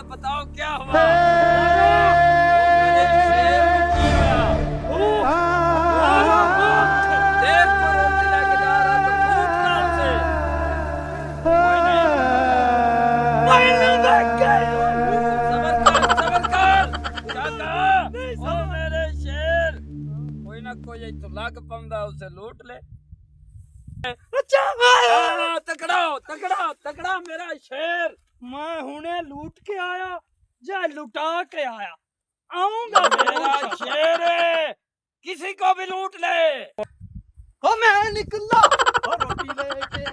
बताओ क्या हुआ? कोई तो लग पाਉਂਦਾ उसे लूट ले। अच्छा तकड़ा तकड़ा तकड़ा मेरा शेर। मैं हुने लूट के आया या लुटा के आया? आऊंगा मेरा शेर है, किसी को भी लूट ले। ओ मैं निकला रोटी लेके।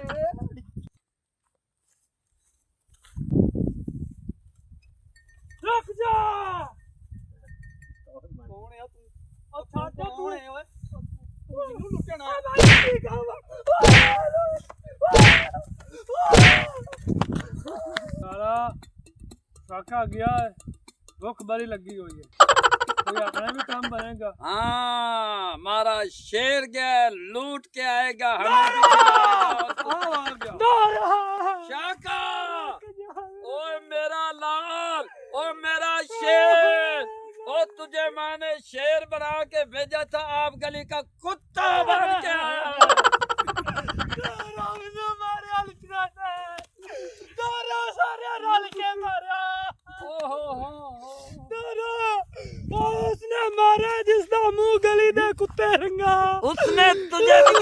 रुक जा। कौन है तू? अच्छा तू है ओए। तू जिन्नू लुटना सारा काका गया है, भुख बड़ी लगी हुई है, कोई अपना भी काम बनेगा। हाँ हमारा शेर गया, लूट के आएगा, हमें भी खिलाएगा। शाका, ओए मेरा लाल, ओ मेरा शेर, ओ तुझे मैंने शेर बना के भेजा था, आप गली का कुत्ता बन के आया। उसने मारा जिसका मुंह गली दे कुत्ते रंगा। उसने तुझे भी